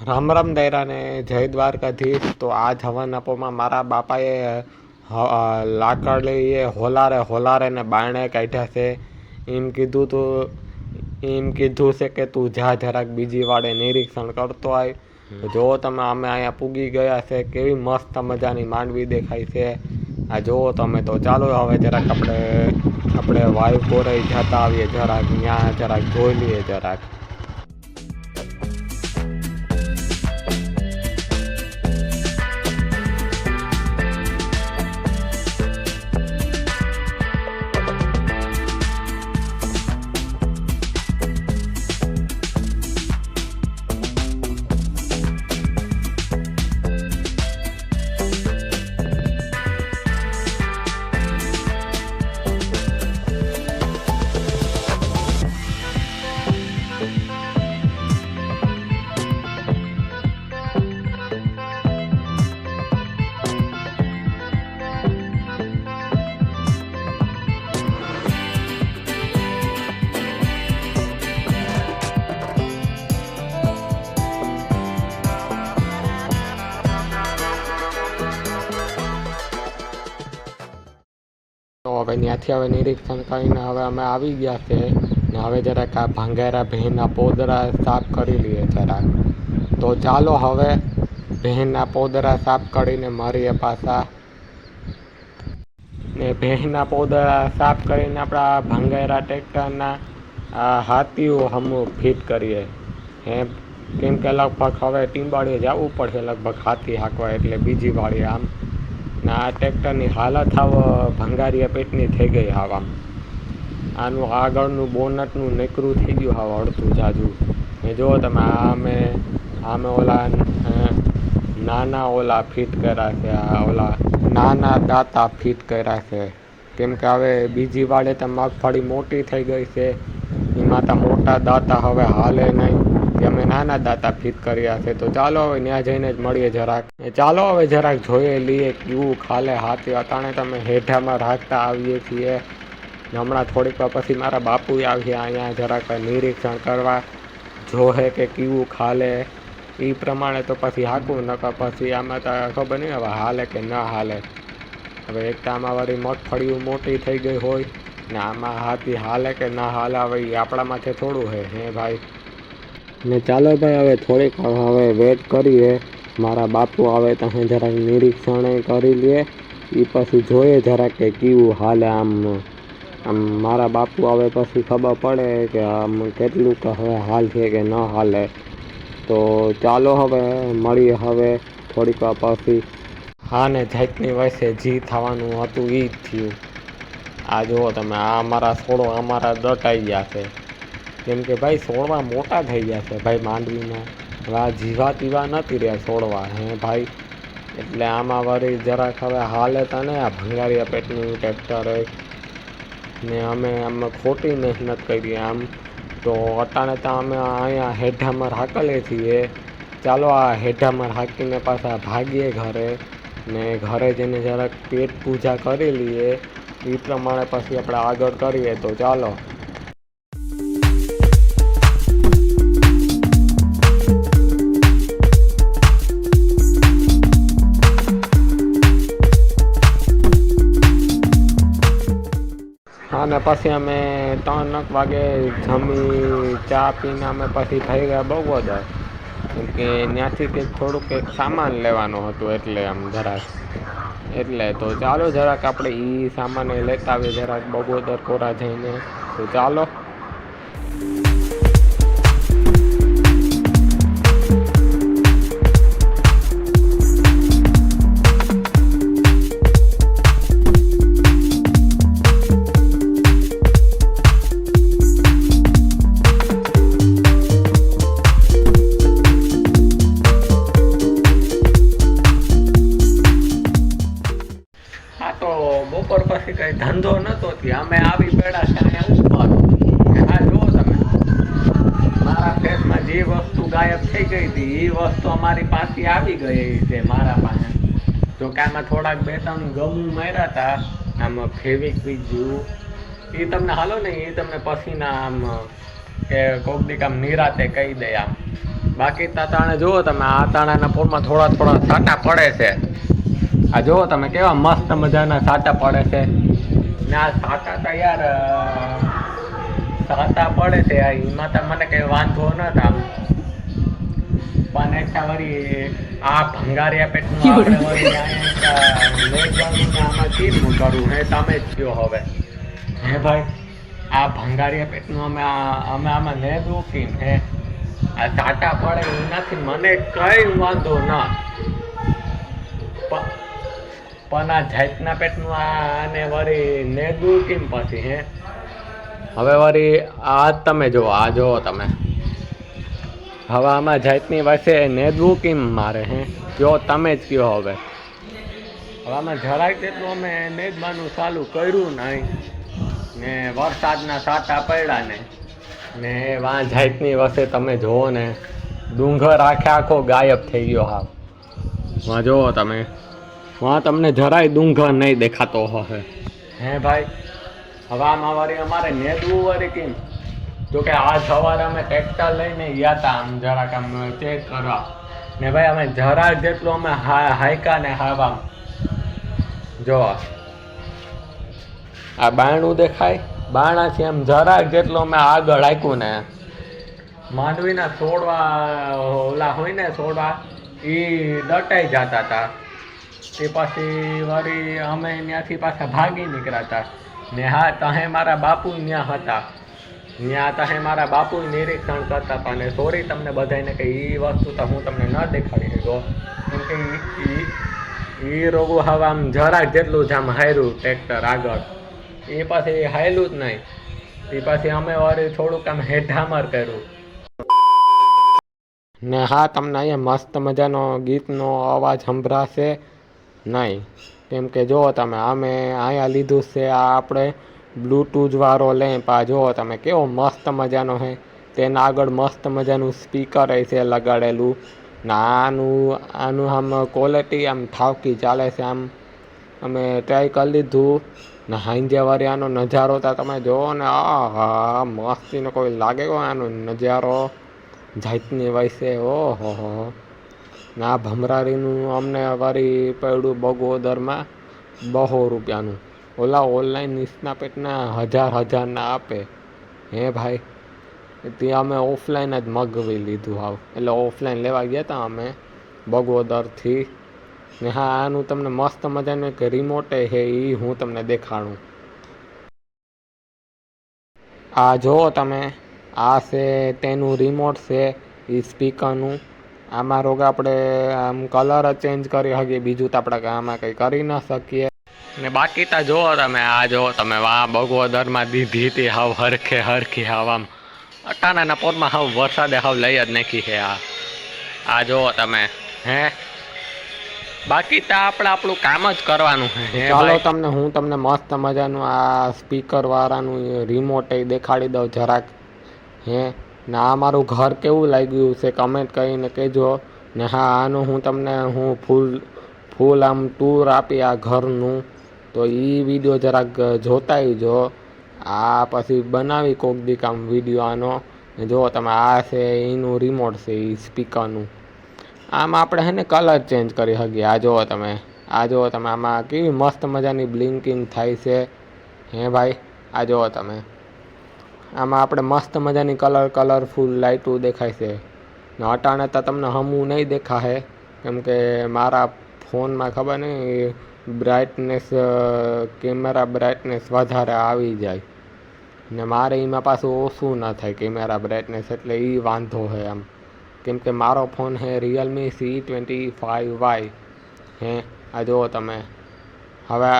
રામ રામ દાયરા ને જય દ્વારકાધીશ। તો આજ હવન અપોમાં મારા બાપાએ લાકડીએ હોલારે ને બારણે કાઢ્યા છે। એમ કીધું છે કે તું જા જરાક બીજી વાડે નિરીક્ષણ કરતો આય। જો તમે અમે અહીંયા પૂગી ગયા છે, કેવી મસ્ત મજાની માંડવી દેખાય છે। આ જુઓ તમે। તો ચાલો હવે જરાક આપણે વાયુ કોરાઈ જતા આવીએ, જરાક ત્યાં જરાક જોઈ લઈએ જરાક। તો હવે ત્યાંથી હવે નિરીક્ષણ કરીને હવે અમે આવી ગયા છે ને હવે જરાક આ ભાંગેરા ભેંના પોદરા સાફ કરી લઈએ જરાક। તો ચાલો હવે ભેંના પોદરા સાફ કરીને મળીએ પાછા। ને ભેંના પોદરા સાફ કરીને આપણા ભાંગેરા ટ્રેક્ટરના હાથીઓ હમું ફિટ કરીએ હે, કેમ કે લગભગ હવે ટીંબાડીએ જવું પડશે લગભગ હાથી હાંકવા, એટલે બીજી વાળી આમ ને આ ટ્રેક્ટરની હાલત હાવ ભંગારીયા પેટની થઈ ગઈ હાવ આમ। આનું આગળનું બોનટનું નીકળું થઈ ગયું હાવ અડધું જાજુ। ને જો તમે આમે ઓલા નાના ઓલા ફિટ કર્યા છે, આ ઓલા નાના દાંતા ફિટ કર્યા છે, કેમ કે હવે બીજી વાડે તો મગફળી મોટી થઈ ગઈ છે, એમાં તો મોટા દાંતા હવે હાલે નહીં, કે અમે નાના દાંતા ફિટ કર્યા છે। તો ચાલો હવે ત્યાં જઈને જ મળીએ જરાક। ચાલો હવે જરાક જોઈએ લઈએ કેવું ખાલે હાથી। અટાણે તમે હેઠામાં રાખતા આવીએ છીએ ને હમણાં થોડીક વાર પછી મારા બાપુ આવીએ અહીંયા જરાક નિરીક્ષણ કરવા, જોહે કે કેવું ખાલે એ પ્રમાણે તો પછી હાંકવું, નકર પછી આમાં તો ખબર નહીં હવે હાલે કે ન હાલે। હવે એક તો આમાં વાળી મગફળીઓ મોટી થઈ ગઈ હોય ને આમાં હાથી હાલે કે ના હાલે હવે એ આપણા માથે થોડું હે ભાઈ। ને ચાલો ભાઈ હવે થોડીક હવે વેટ કરીએ, મારા બાપુ આવે તો જરાક નિરીક્ષણ કરી લઈએ, એ પછી જોઈએ જરાક કે કેવું હાલે આમ મારા બાપુ આવે પછી ખબર પડે કે આમ કેટલું હવે હાલ છે કે ન હાલે। તો ચાલો હવે મળીએ હવે થોડીક વાર પછી। હા ને જાતની વચ્ચે જી થવાનું હતું એ જ થયું। આ જુઓ તમે, આ અમારા છોડો અમારા દટાઈ ગયા છે, કેમ કે ભાઈ છોડવા મોટા થઈ ગયા છે ભાઈ માંડવીના। હવે આ જીવા તીવા નથી રહ્યા છોડવા હે ભાઈ, એટલે આમાં વળી જરાક હવે હાલે તો ને આ ભંગારીયા પેટનું ટ્રેક્ટર ને અમે ખોટી મહેનત કરી આમ। તો અટાણે તો અમે અહીંયા હેઠામાં હાકલે છીએ। ચાલો આ હેઠામાં હાકીને પાછા ભાગીએ ઘરે, ને ઘરે જઈને જરાક પેટ પૂજા કરી લઈએ, એ પ્રમાણે પછી આપણે આગળ કરીએ। તો ચાલો। અને પછી અમે 3 વાગે જમી ચા પીને અમે પછી થઈ ગયા બહુ બધા, કેમ કે ત્યાંથી કંઈક થોડુંક કંઈક સામાન લેવાનું હતું, એટલે આમ જરાક એટલે તો ચાલો જરાક આપણે એ સામાન લેતા આવીએ જરાક બગોદર કોરા જઈને। તો ચાલો। બપોર પછી કઈ ધંધો નતો અમે આવી પડ્યા છે અહીંયા ઉપર। હા જુઓ તમે, મારા ફેસમાં જે વસ્તુ ગાયબ થઈ ગઈ હતી એ વસ્તુ અમારી પાસે આવી ગઈ છે મારા પાસે। જો કે આમાં થોડાક 2-3 ગમું માર્યા હતા આમ ફેવિક્વિક જેવું, એ તમને હાલો ને એ તમને પછીના આમ કે કોક દીક આમ નિરાતે કહી દે આમ। બાકી તાણે જુઓ તમે આ તાણાના પોરમાં થોડા થોડા સાટા પડે છે. આ જુઓ તમે કેવા મસ્ત મજાના સાટા પડે છે ને આ સાટા તો યાર સાટા પડે છે એમાં તો મને કઈ વાંધો નતા પણ એટલા વળી આ ભંગારિયા પેટનું આપણે વળી આમાં કેવું કરવું હે તમે જ કહો હવે હે ભાઈ આ ભંગારિયા પેટનું અમે આમાં નેદવું કેમ હે આ સાટા પડે એનાથી મને કઈ વાંધો ના પણ આ જાતના પેટનું આને વળી નેદવું કેમ પછી હે હવે વળી આ તમે જુઓ આ જુઓ તમે હવે આમાં જાતની પાસે નેદવું કેમ મારે હે જો તમે જ કહો હવે આમાં જરાક તેટલું અમે નેદવાનું ચાલુ કર્યું નહીં ને વરસાદના સાટા પડ્યા ને વાં જાતની વસે તમે જુઓ ને ડુંગર આખો ગાયબ થઈ ગયો હા વાં જુઓ તમે વાં તમને જરાય ડુંગર નહીં દેખાતો હશે હે ભાઈ હવે આમાં વળી અમારે નેદવું વળી કેમ જોકે આ સવારે અમે ટ્રેક્ટર લઈને ગયા હતા આમ જરાક આમ ચેક કરવા ને ભાઈ અમે જરાક જેટલું અમે હાઈકા ને હવા જો આ બાયણું દેખાય બાણાથી આમ જરાક જેટલું અમે આગળ હાક્યું ને માંડવીના છોડવા ઓલા હોય ને છોડવા એ દટાઈ જતા હતા તે પછી વળી અમે ત્યાંથી પાછા ભાગી નીકળ્યા હતા ને હા તમે મારા બાપુ ત્યાં હતા ત્યાં તમે મારા બાપુ નિરીક્ષણ કરતા હતા ને સોરી તમને બધાને કે એ વસ્તુ તો હું તમને ન દેખાડી શક્યો કેમ કે એ રોગો હવે આમ જરાક જેટલું જ આમ હાર્યું ટ્રેક્ટર આગળ એ પછી હાયલું જ નહીં એ પછી અમે વળી થોડુંક આમ હેઠામર કર્યું ને હા તમને અહીંયા મસ્ત મજાનો ગીતનો અવાજ સંભળાશે નહીં કેમ કે જુઓ તમે અમે અહીંયા લીધું છે આ આપણે બ્લૂટૂથ વાળો લેમ્પ આ જુઓ તમે કેવો મસ્ત મજાનો છે તેના આગળ મસ્ત મજાનું સ્પીકર છે લગાડેલું ને આનું આમ ક્વોલિટી આમ ઠાવકી ચાલે છે આમ અમે ટ્રાય કરી લીધું ને હાંજેવારી આનો નજારો તો તમે જુઓ ને આ મસ્તીનો કોઈ લાગે કોઈ આનો નજારો જાતની વયસે ઓહો ને આ ભમરારીનું અમને વારી પડ્યું બગોદરમાં 200 રૂપિયાનું ઓલા ઓનલાઈન નિસના પેટના 1000 ના આપે હે ભાઈ ત્યાં અમે ઓફલાઈન જ મગવી લીધું આવ એટલે ઓફલાઈન લેવા ગયા હતા અમે બગોદરથી ને હા આનું તમને મસ્ત મજાનું એક રિમોટે છે એ હું તમને દેખાડું આ જુઓ તમે આ છે તેનું રિમોટ છે એ સ્પીકરનું આમાં રોગ આપણે આમ કલર જ ચેન્જ કરી શકીએ બીજું તો આપણે આમાં કંઈ કરી ન શકીએ ને બાકી તો જુઓ તમે આ જુઓ તમે વાં બગોદરમાં દીધી હતી હાવ હરખી હાવ આમ અટાણાના પોરમાં હાવ વરસાદે હાવ લઈ જ નાખી છે આ જુઓ તમે હે બાકી તો આપણે આપણું કામ જ કરવાનું છે ચાલો હું તમને મસ્ત મજાનું આ સ્પીકર વાળાનું રિમોટ દેખાડી દઉં જરાક હે ને આ મારું ઘર કેવું લાગ્યું છે કમેન્ટ કરીને કહેજો ને હા આનું હું તમને ફૂલ આમ ટૂર આપી આ ઘરનું તો એ વિડીયો જરાક જોતાયજો આ પછી બનાવી કોક દીક આમ વિડીયો આનો જો તમે આ છે એનું રિમોટ છે એ સ્પીકરનું આમાં આપણે હે ને કલર ચેન્જ કરી શકીએ આ જુઓ તમે આમાં કેવી મસ્ત મજાની બ્લિંકિંગ થાય છે હે ભાઈ આ જુઓ તમે આમાં આપણે મસ્ત મજાની કલરફુલ લાઇટો દેખાય છે ને અટાણે તો તમને હમું નહીં દેખાશે કેમ કે મારા ફોનમાં ખબર નહીં બ્રાઇટનેસ કેમેરા બ્રાઇટનેસ વધારે આવી જાય ને મારે એમાં પાછું ઓછું ના થાય કેમેરા બ્રાઇટનેસ એટલે એ વાંધો છે આમ કેમ કે મારો ફોન છે રિયલમી C25Y હે આ જુઓ તમે હવે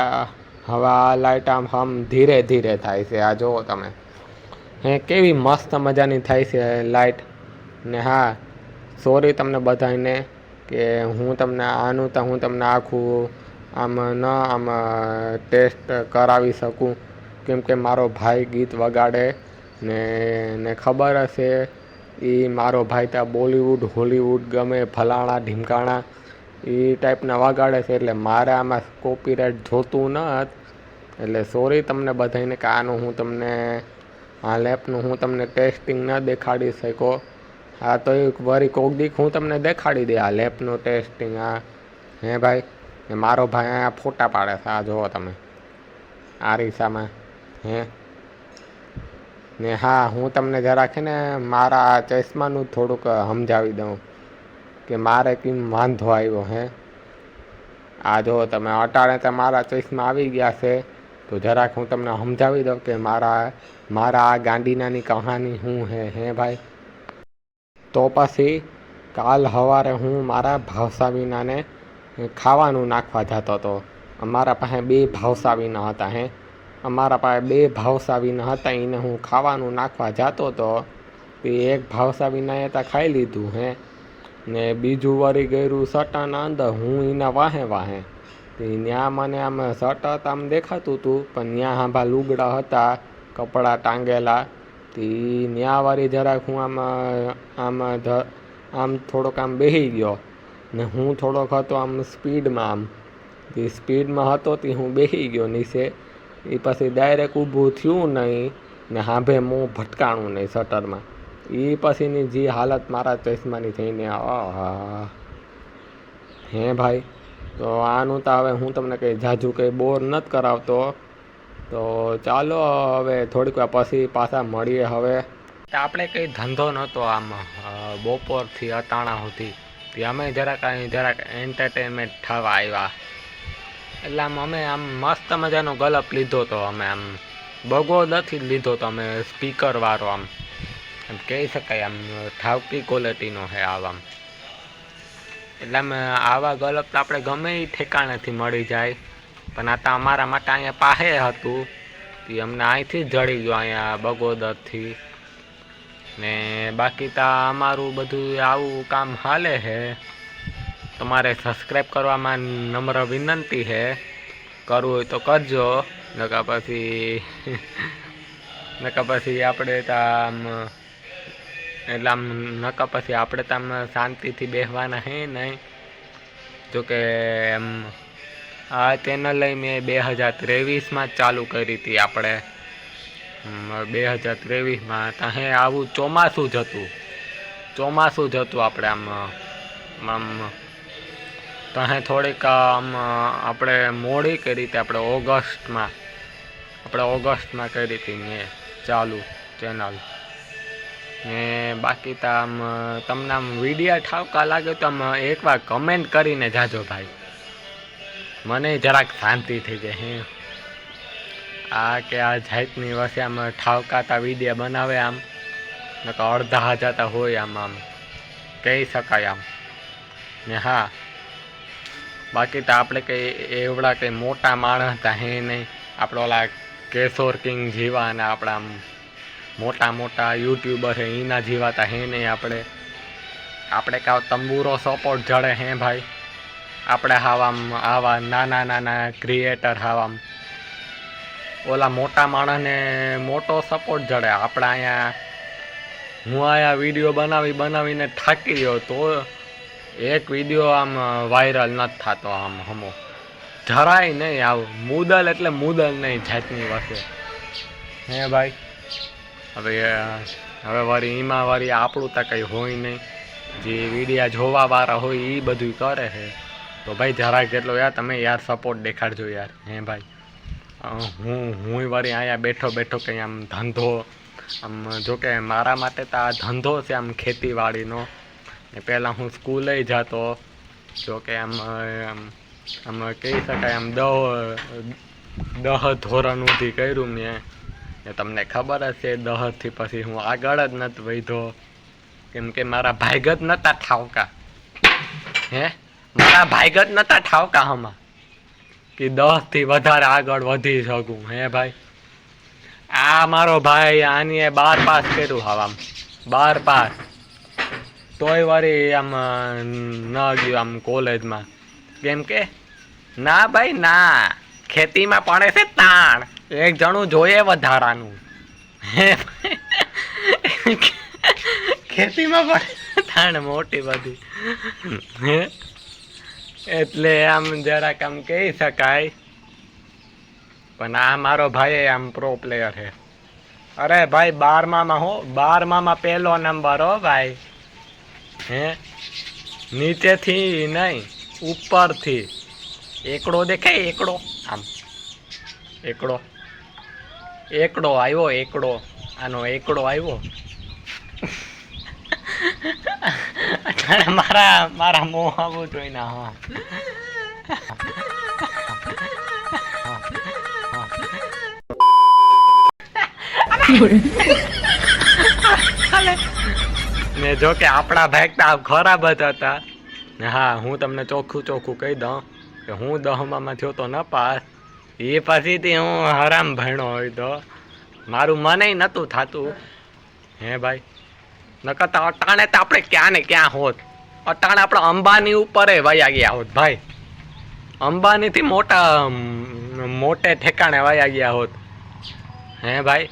આ લાઇટ આમ ધીરે ધીરે થાય છે આ જુઓ તમે હે કેવી મસ્ત મજાની થાય છે લાઇટ ને હા સોરી તમને બધાને કે હું તમને આખું આમ ટેસ્ટ કરાવી શકું કેમ કે મારો ભાઈ ગીત વગાડે ને ખબર હશે એ મારો ભાઈ ત્યાં બોલિવૂડ હોલિવૂડ ગમે ફલાણા ઢીમકાણા એ ટાઈપના વગાડે છે એટલે મારે આમાં કોપીરાઇટ જોતું ન એટલે સોરી તમને બધાને કે આનું હું તમને આ લેપનું હું તમને ટેસ્ટિંગ ન દેખાડી શક્યો હા તો એક વરી કોક દીક હું તમને દેખાડી દે આ લેબનું ટેસ્ટિંગ. આ હે ભાઈ, મારો ભાઈ અહીંયા ફોટા પાડે છે, આ જુઓ તમે આ રીસામાં. હે ને હા, હું તમને જરાક ને મારા ચશ્માનું થોડુંક સમજાવી દઉં કે મારે કેમ વાંધો આવ્યો. હે આ જો તમે અટાણે તમારા ચશ્મા આવી ગયા છે, તો જરાક હું તમને સમજાવી દઉં કે મારા આ ગાંડીનાની કહાની શું હે ભાઈ. તો પછી કાલ સવારે હું મારા ભાવસાવીનાને ખાવાનું નાખવા જતો હતો. અમારા પાસે 2 ભાવસાવીના હતા. અમારા પાસે 2 ભાવસાવીના હતા, એને હું ખાવાનું નાખવા જતો હતો. તે એક ભાવસાવીનાએ તો ખાઈ લીધું. ને બીજું વળી ગયું સટાના અંદર. હું એના વાહે તે ત્યાં મને આમ સટત આમ દેખાતું હતું, પણ ત્યાં હાંભા લુગડા હતા, કપડાં ટાંગેલા. તે ત્યાં વાળી જરાક હું આમ થોડોક આમ બેસી ગયો ને હું થોડોક હતો આમ સ્પીડમાં. તે સ્પીડમાં હતો તે હું બેસી ગયો નીચે. એ પછી ડાયરેક્ટ ઊભું થયું નહીં ને હાંભે મોં ભટકાણું નહીં શટરમાં. એ પછીની જે હાલત મારા ચશ્માની થઈને, હે ભાઈ. તો આનું તો હવે હું તમને કંઈ જાજુ કંઈ બોર નથી કરાવતો. તો ચાલો હવે થોડીક વાર પછી પાછા મળીએ. હવે આપણે કંઈ ધંધો નહોતો આમ બપોરથી અટાણા સુધી, તે અમે જરાક એન્ટરટેનમેન્ટ થવા આવ્યા. એટલે અમે આમ મસ્ત મજાનો ગલપ લીધો હતો. અમે આમ બગોદરથી જ લીધો હતો અમે, સ્પીકરવાળો. આમ કહી શકાય આમ ઠાવકી ક્વોલિટીનો છે આમ. એટલે આમ આવા ગલપ તો આપણે ગમે એ ઠેકાણેથી મળી જાય, પણ આ તો અમારા માટે અહીંયા પાસે હતું. તે અમને અહીંથી જ જડી ગયો, અહીંયા બગોદરથી. ને બાકી તો અમારું બધું આવું કામ હાલે છે. તમારે સબસ્ક્રાઈબ કરવામાં નમ્ર વિનંતી છે, કરવું હોય તો કરજો. નકા પછી આપણે તો આમ એટલે આમ નકા પછી આપણે તો આમ શાંતિથી બેસવાના હે નહીં. જોકે એમ આ ચેનલ મેં 2023માં જ ચાલુ કરી હતી. આપણે 2023માં ત્યાં આવું ચોમાસું જ હતું. આપણે આમ ત્યાં થોડીક આમ આપણે મોડી કરી હતી. આપણે ઓગસ્ટમાં કરી હતી મેં ચાલુ ચેનલ. ને બાકી તો આમ તમને આમ વિડીયો ઠાવકા લાગે તો આમ એકવાર કમેન્ટ કરીને જાજો ભાઈ, મને જરાક શાંતિ થઈ જાય. આ કે આ જાતની વસે આમ ઠાવકાતા વિડીયો બનાવે આમ, નકર અડધા જતા હોય આમ કહી શકાય આમ. ને હા, બાકી તો આપણે કંઈ એવડા કંઈ મોટા માણસ હતા હે નહીં. આપણે ઓલા કેશોર કિંગ જેવા અને આપણા આમ મોટા યુટ્યુબર હે એના જીવાતા હે નહીં. આપણે કાં તંબુરો સપોર્ટ જડે હે ભાઈ. આપણે આવા નાના ક્રિએટર આમ ઓલા મોટા માણસને મોટો સપોર્ટ જડે. આપણે હું અહીંયા વિડીયો બનાવીને થાકી ગયો તો એક વિડીયો આમ વાયરલ નથી થતો. આમ હમો જરાય નહીં. આવું મુદલ એટલે મુદલ નહીં જાતની વસે હે ભાઈ. હવે વળી એમાં આપણું તો કંઈ હોય નહીં. જે વિડીયા જોવાવાળા હોય એ બધું કરે છે. તો ભાઈ જરાક જેટલો તમે સપોર્ટ દેખાડજો હે ભાઈ. હું વળી અહીંયા બેઠો કંઈ આમ ધંધો આમ, જોકે મારા માટે તો આ ધંધો છે આમ ખેતીવાડીનો. ને પહેલાં હું સ્કૂલે જતો, જોકે આમ કહી શકાય આમ 10 ધોરણ સુધી કર્યું મેં. ને તમને ખબર જ છે 10થી પછી હું આગળ જ નથી વધ્યો, કેમ કે મારા ભાઈગ જ નહોતા ઠાવકા. મારા ભાઈગ જ નહોતા ઠાવકા હમણાં કે 10થી વધારે આગળ વધી શકું. હે ભાઈ, આ મારો ભાઈ આની 12 પાસ કર્યું. આમ 12 પાસ તોય વારી આમ ન ગયું આમ કોલેજમાં. કેમ કે ના ભાઈ ના, ખેતીમાં પડે છે તાણ. એક જણું જોઈએ વધારાનું. ખેતીમાં પડે તાણ મોટી બધી. એટલે આમ જરાક આમ કહી શકાય. પણ આ મારો ભાઈ આમ પ્રો પ્લેયર છે. અરે ભાઈ 12માં પહેલો નંબર હો ભાઈ. હે નીચેથી નહીં ઉપરથી એકડો દેખાય એકડો આમ એકડો એકડો આવ્યો એકડો આનો એકડો આવ્યો અટાણે મારા મોં આવવું જોઈએ ને હા ને જો કે આપણા ભાઈ તો ખરાબ જ હતા ને હા હું તમને ચોખ્ખું કહી દઉં કે હું 10માં થયો તો ન પાસ એ પછીથી હું હરામ ભણ્યો હોય તો મારું મને નહોતું થતું હે ભાઈ નકર તો અટાણે તો આપણે ક્યાં ને ક્યાં હોત અટાણે આપણે અંબાની ઉપર વયા ગયા હોત ભાઈ અંબાનીથી મોટે ઠેકાણે વયા ગયા હોત હે ભાઈ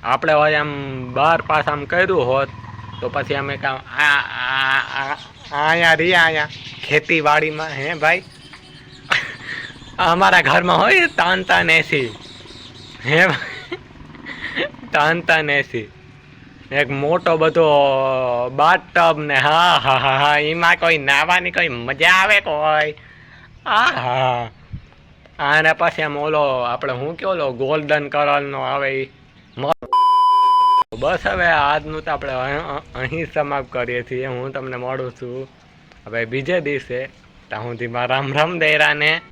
આપણે હવે આમ 12 પાસ આમ કર્યું હોત તો પછી અમે કામ અહીંયા રહ્યા અહીંયા ખેતીવાડીમાં હે ભાઈ અમારા ઘરમાં હોય તાન એસી હે તાન એસી એક મોટો બધો બાથટબ ને હા એમાં કોઈ નાવાની કોઈ મજા આવે કોઈ હા અને પછી આમ ઓલો આપણે શું કે ઓલો ગોલ્ડન કલરનો આવે બસ હવે આજનું તો આપણે અહીં સમાપ્ત કરીએ છીએ હું તમને મળું છું હવે બીજે દિવસે ત્યાં સુધી રામ રામ દેરાને